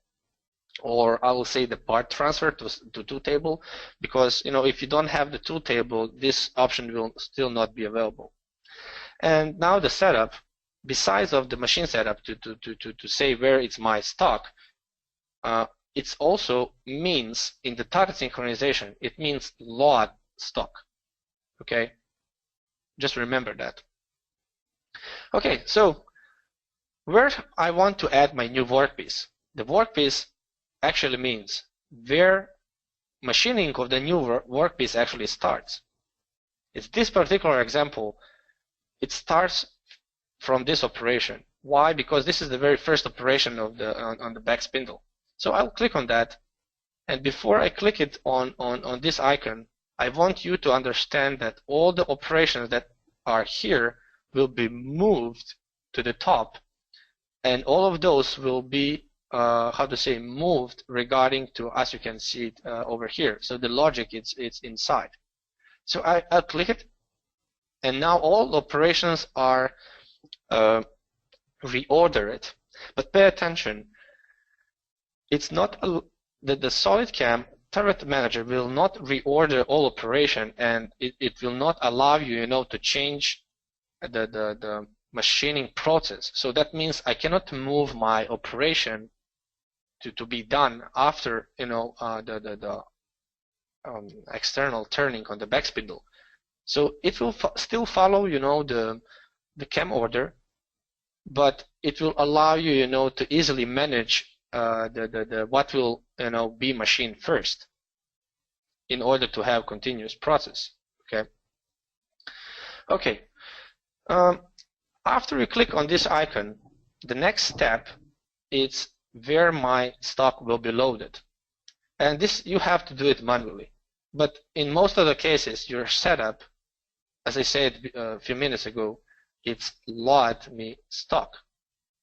or I will say the part transfer to two table, because if you don't have the two table, this option will still not be available. And now the setup, besides of the machine setup to say where it's my stock, it also means in the target synchronization, it means load stock. Okay, just remember that. Okay, so where I want to add my new workpiece. The workpiece actually means where machining of the new workpiece actually starts. It's this particular example. It starts from this operation. Why? Because this is the very first operation of on the back spindle. So I'll click on that, and before I click it on this icon, I want you to understand that all the operations that are here will be moved to the top, and all of those will be moved regarding to, as you can see it over here. So the logic it's inside. So I'll click it, and now all operations are reordered. But pay attention, it's not the SolidCAM turret manager will not reorder all operation, and it will not allow you, to change the machining process. So that means I cannot move my operation to be done after the external turning on the back spindle. So it will still follow the CAM order, but it will allow you to easily manage what will be machined first in order to have continuous process. Okay. After you click on this icon, the next step is where my stock will be loaded, and this you have to do it manually. But in most of the cases, your setup, as I said a few minutes ago, it's load me stock.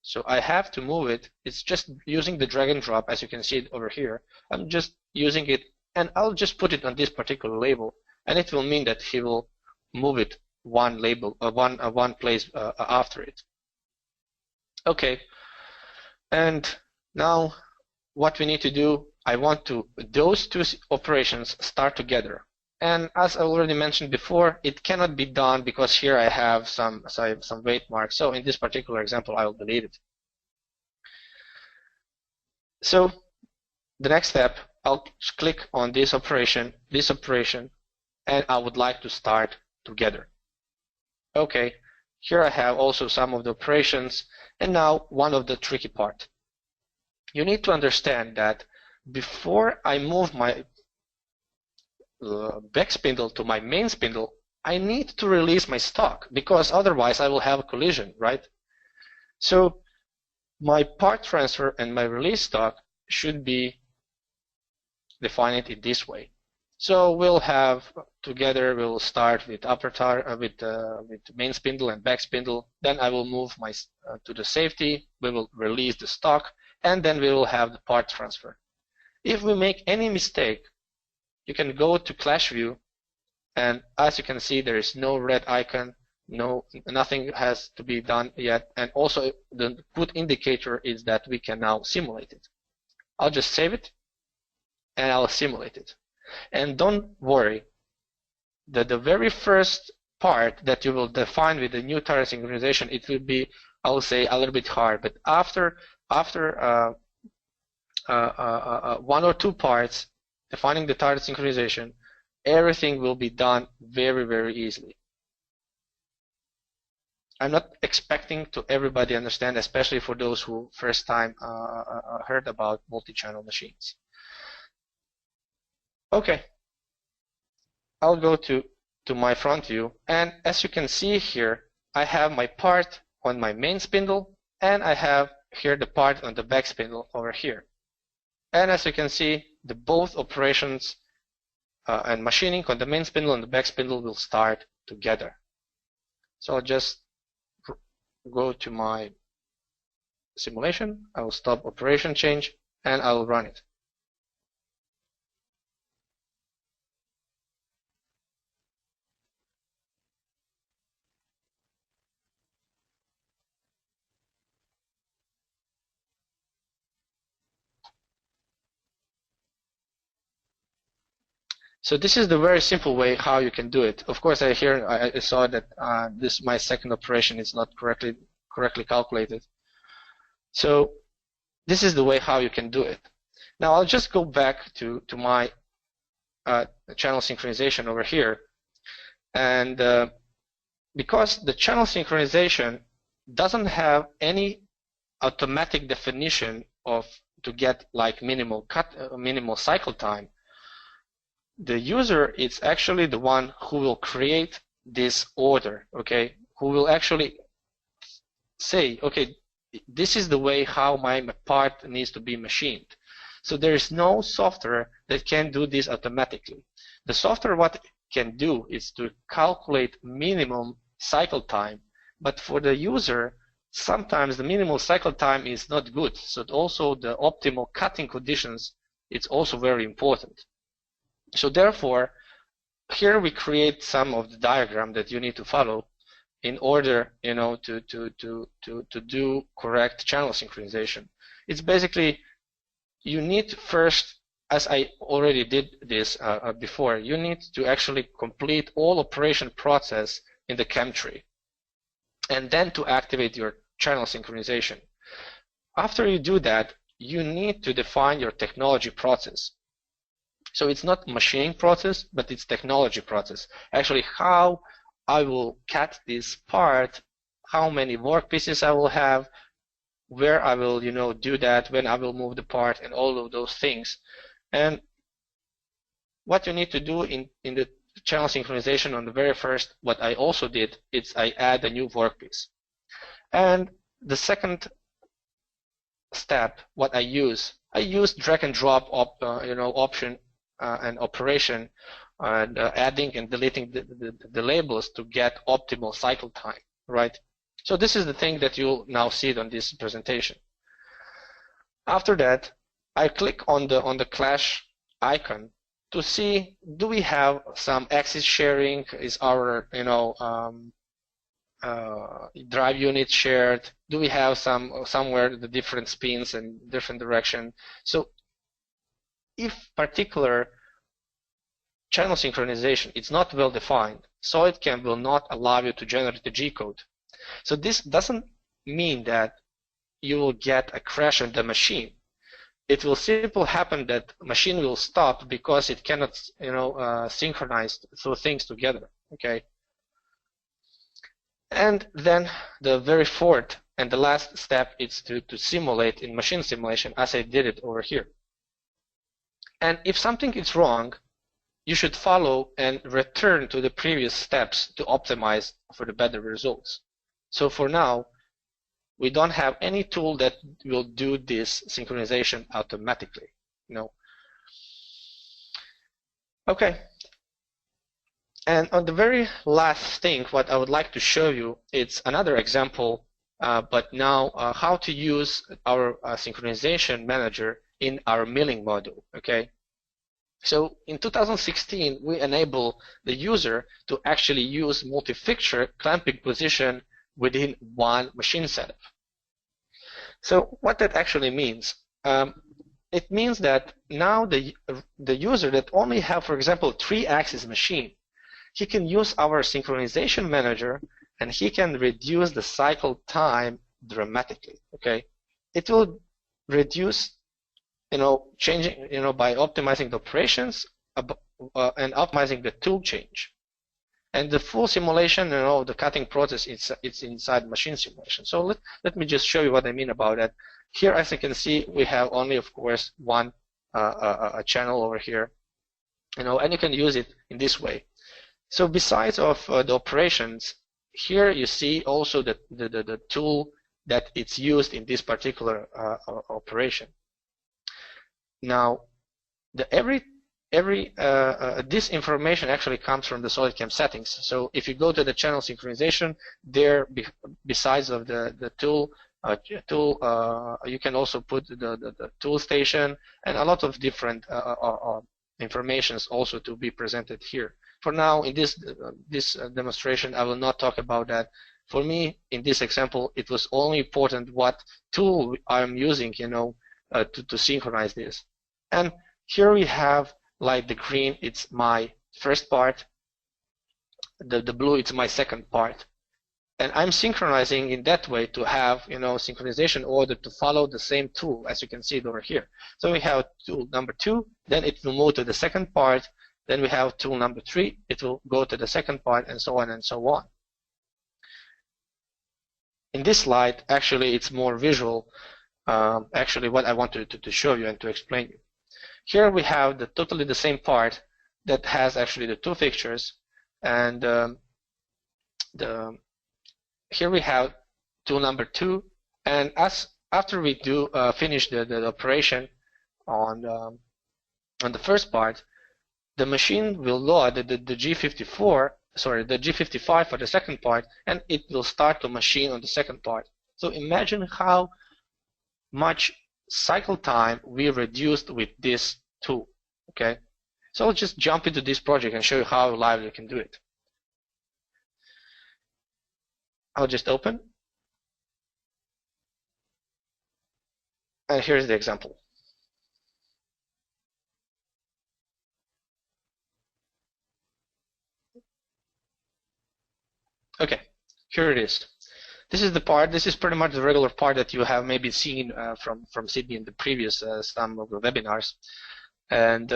So I have to move it. It's just using the drag and drop, as you can see it over here. I'm just using it, and I'll just put it on this particular label, and it will mean that he will move it one label, one place after it. Okay, and now what we need to do, I want those two operations start together. And as I already mentioned before, it cannot be done because here I have some weight marks. So in this particular example, I will delete it. So the next step, I'll click on this operation, and I would like to start together. Okay, here I have also some of the operations, and now one of the tricky part. You need to understand that before I move my back spindle to my main spindle, I need to release my stock, because otherwise I will have a collision, right? So my part transfer and my release stock should be defined in this way. So we'll have together, we'll start with with main spindle and back spindle. Then I will move my to the safety. We will release the stock, and then we will have the part transfer. If we make any mistake, you can go to Clash View, and as you can see, there is no red icon. Nothing has to be done yet. And also, the good indicator is that we can now simulate it. I'll just save it, and I'll simulate it. And don't worry, that the very first part that you will define with the new turret synchronization, it will be, I will say, a little bit hard. But after one or two parts, defining the turret synchronization, everything will be done very, very easily. I'm not expecting to everybody understand, especially for those who first time heard about multi-channel machines. Okay, I'll go to my front view, and as you can see here, I have my part on my main spindle, and I have here the part on the back spindle over here. And as you can see, the both operations and machining on the main spindle and the back spindle will start together. So I'll just go to my simulation, I will stop operation change, and I will run it. So this is the very simple way how you can do it. Of course, I saw that this my second operation is not correctly calculated. So this is the way how you can do it. Now I'll just go back to my channel synchronization over here, and because the channel synchronization doesn't have any automatic definition of to get like minimal cycle time, the user is actually the one who will create this order, okay? Who will actually say, okay, this is the way how my part needs to be machined. So there is no software that can do this automatically. The software what it can do is to calculate minimum cycle time, but for the user, sometimes the minimal cycle time is not good. So also the optimal cutting conditions, it's also very important. So therefore, here we create some of the diagram that you need to follow in order, you know, to do correct channel synchronization. It's basically, you need first, as I already did this before, you need to actually complete all operation process in the CAM tree, and then to activate your channel synchronization. After you do that, you need to define your technology process. So it's not machining process, but it's technology process. Actually, how I will cut this part, how many workpieces I will have, where I will, you know, do that, when I will move the part, and all of those things. And what you need to do in the channel synchronization on the very first, what I also did, is I add a new workpiece. And the second step, what I use drag and drop option and operation, and adding and deleting the labels to get optimal cycle time, right? So this is the thing that you'll now see on this presentation. After that, I click on the clash icon to see, do we have some axis sharing? Is our drive unit shared? Do we have somewhere the different spins and different direction? So if particular channel synchronization is not well defined, SolidCAM will not allow you to generate the G-code. So this doesn't mean that you will get a crash on the machine. It will simply happen that machine will stop because it cannot, synchronize two things together. Okay. And then the very fourth and the last step is to simulate in machine simulation, as I did it over here. And if something is wrong, you should follow and return to the previous steps to optimize for the better results. So for now, we don't have any tool that will do this synchronization automatically. Okay. And on the very last thing, what I would like to show you, it's another example, but now how to use our synchronization manager in our milling module. Okay. So in 2016, we enable the user to actually use multi-fixture clamping position within one machine setup. So what that actually means, it means that now the user that only have, for example, 3-axis machine, he can use our synchronization manager and he can reduce the cycle time dramatically. Okay, it will reduce, changing, by optimizing the operations and optimizing the tool change. And the full simulation, the cutting process, it's inside machine simulation. So let me just show you what I mean about that. Here, as you can see, we have only, of course, one a channel over here, and you can use it in this way. So besides of the operations, here you see also the tool that it's used in this particular operation. Now, this information actually comes from the SolidCAM settings. So if you go to the channel synchronization, there, besides of the tool, you can also put the tool station and a lot of different informations also to be presented here. For now, in this demonstration, I will not talk about that. For me, in this example, it was only important what tool I'm using, to synchronize this. And here we have, like the green, it's my first part. The blue, it's my second part. And I'm synchronizing in that way to have, synchronization order to follow the same tool, as you can see it over here. So we have tool number 2, then it will move to the second part. Then we have tool number 3, it will go to the second part, and so on and so on. In this slide, actually, it's more visual, actually, what I wanted to show you and to explain you. Here we have totally the same part that has actually the 2 fixtures, and here we have tool number 2, and after we do finish the operation on the first part, the machine will load the G55 for the second part, and it will start to machine on the second part. So imagine how much cycle time we reduced with this tool. Okay, so I'll just jump into this project and show you how live you can do it. I'll just open, and here's the example. Okay, here it is. This is the part. This is pretty much the regular part that you have maybe seen from Sydney in the previous some of the webinars. And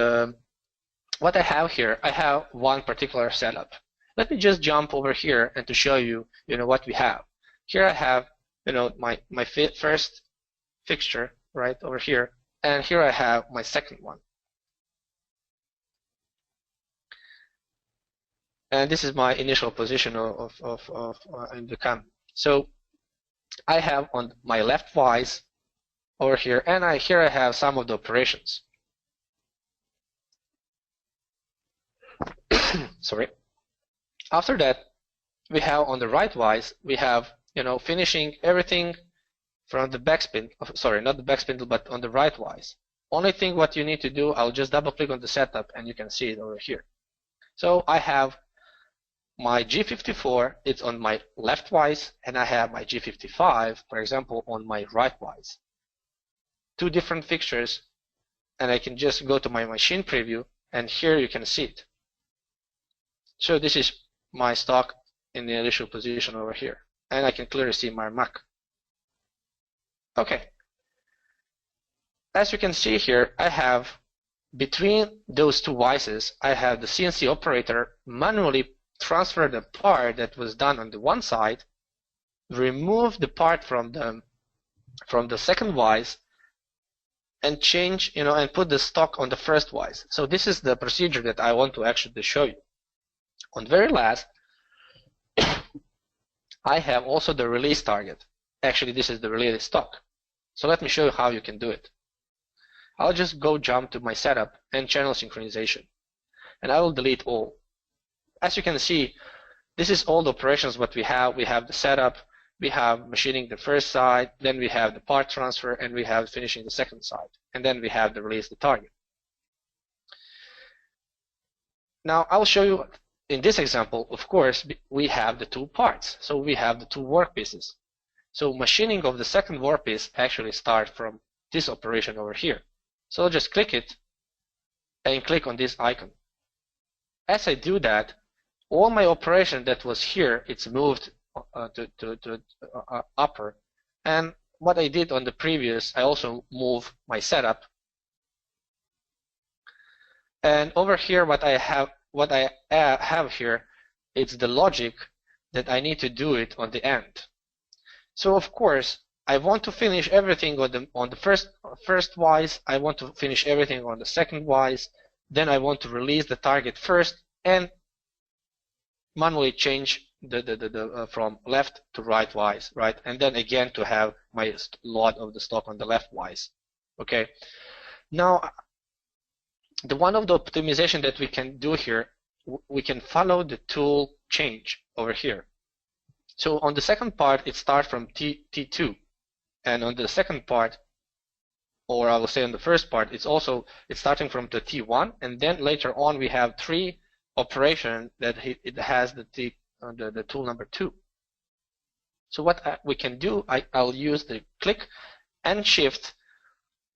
what I have here, I have one particular setup. Let me just jump over here and to show you, what we have. Here I have, my first fixture right over here, and here I have my second one. And this is my initial position in the cam. So I have on my left vise over here, and here I have some of the operations. Sorry. After that, we have on the right vise, we have, finishing everything from the back spindle, sorry, not the back spindle, but on the right vise. Only thing what you need to do, I'll just double click on the setup and you can see it over here. So I have my G54, it's on my left vise, and I have my G55, for example, on my right vise. 2 different fixtures, and I can just go to my machine preview, and here you can see it. So this is my stock in the initial position over here, and I can clearly see my Mac. Okay. As you can see here, I have between those 2 vices, I have the CNC operator manually transfer the part that was done on the one side, remove the part from the second vise, and change, and put the stock on the first vise. So this is the procedure that I want to actually show you. On the very last, I have also the release target. Actually, this is the release stock. So let me show you how you can do it. I'll just jump to my setup and channel synchronization, and I will delete all. As you can see, this is all the operations what we have. We have the setup, we have machining the first side, then we have the part transfer, and we have finishing the second side, and then we have the release the target. Now I'll show you in this example, of course, we have the 2 parts. So we have the 2 workpieces. So machining of the second workpiece actually starts from this operation over here. So I'll just click it and click on this icon. As I do that, all my operation that was here, it's moved to upper. And what I did on the previous, I also move my setup. And over here, what I have here, it's the logic that I need to do it on the end. So of course, I want to finish everything on the first wise. I want to finish everything on the second wise. Then I want to release the target first and manually change the from left to right wise, right? And then again to have my load of the stock on the left wise. Okay. Now, the one of the optimization that we can do here, we can follow the tool change over here. So on the second part, it starts from T2, and on the second part, or I will say on the first part, it's starting from the T1, and then later on we have 3 operation that it has the tool number 2. So what we can do, I'll use the click and shift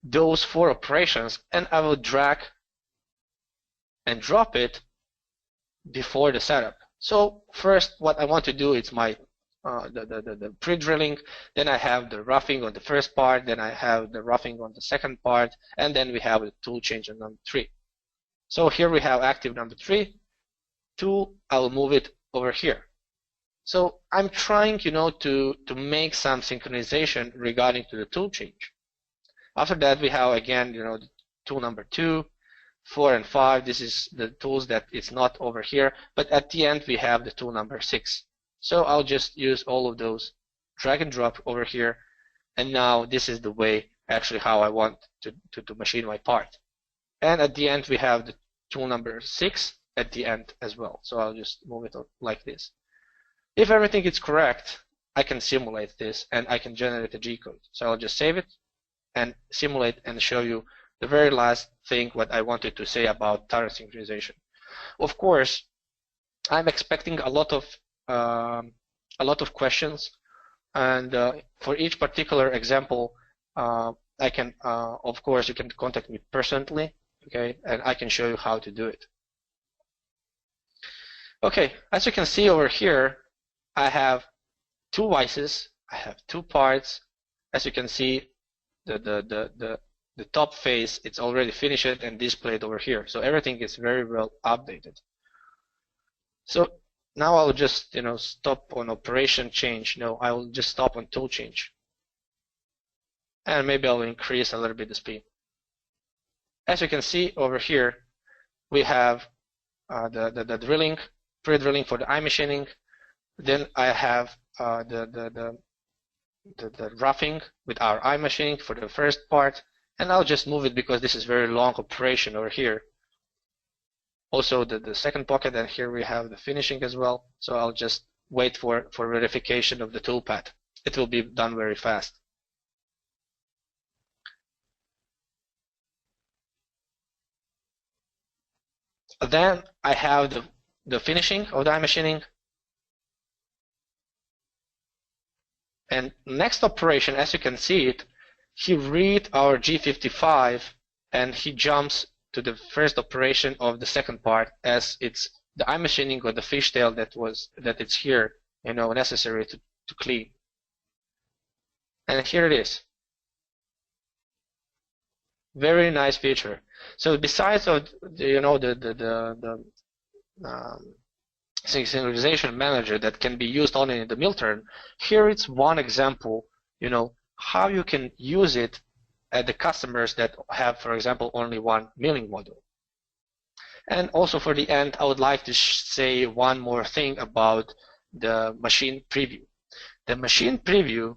those 4 operations, and I will drag and drop it before the setup. So first, what I want to do is my the pre-drilling, then I have the roughing on the first part, then I have the roughing on the second part, and then we have the tool change on number 3. So here we have active number 3. Tool, I will move it over here. So I'm trying, to make some synchronization regarding to the tool change. After that, we have again, the tool number 2, 4, and 5. This is the tools that it's not over here, but at the end we have the tool number 6. So I'll just use all of those, drag and drop over here, and now this is the way actually how I want to machine my part. And at the end we have the tool number 6 at the end as well. So I'll just move it like this. If everything is correct, I can simulate this and I can generate a G-code. So I'll just save it and simulate and show you the very last thing what I wanted to say about turret synchronization. Of course, I'm expecting a lot of questions, and for each particular example, I can, of course, you can contact me personally, okay, and I can show you how to do it. Okay, as you can see over here, I have 2 vices, I have 2 parts. As you can see, the top face, it's already finished and displayed over here. So everything is very well updated. So now I'll just, stop on operation change. No, I will just stop on tool change. And maybe I'll increase a little bit the speed. As you can see over here, we have the drilling, pre-drilling for the eye machining. Then I have the roughing with our eye machining for the first part. And I'll just move it because this is very long operation over here. Also the second pocket, and here we have the finishing as well. So I'll just wait for verification of the toolpath. It will be done very fast. Then I have the finishing of the eye machining. And next operation, as you can see it, he read our G55 and he jumps to the first operation of the second part, as it's the eye machining or the fishtail that it's here, necessary to clean. And here it is. Very nice feature. So besides of the synchronization manager that can be used only in the mill turn, here it's one example, how you can use it at the customers that have, for example, only one milling module. And also for the end, I would like to say one more thing about the machine preview. The machine preview,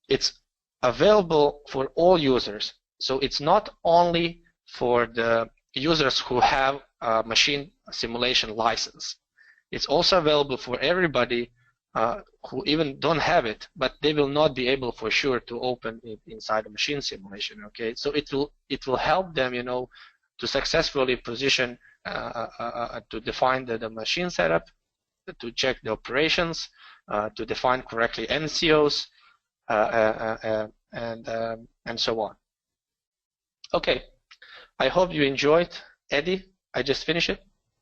it's available for all users. So it's not only for the users who have a machine simulation license. It's also available for everybody who even don't have it, but they will not be able for sure to open it inside a machine simulation. Okay, so it will help them, to successfully position, to define the machine setup, to check the operations, to define correctly NCOs, and so on. Okay, I hope you enjoyed. Eddie, I just finished it.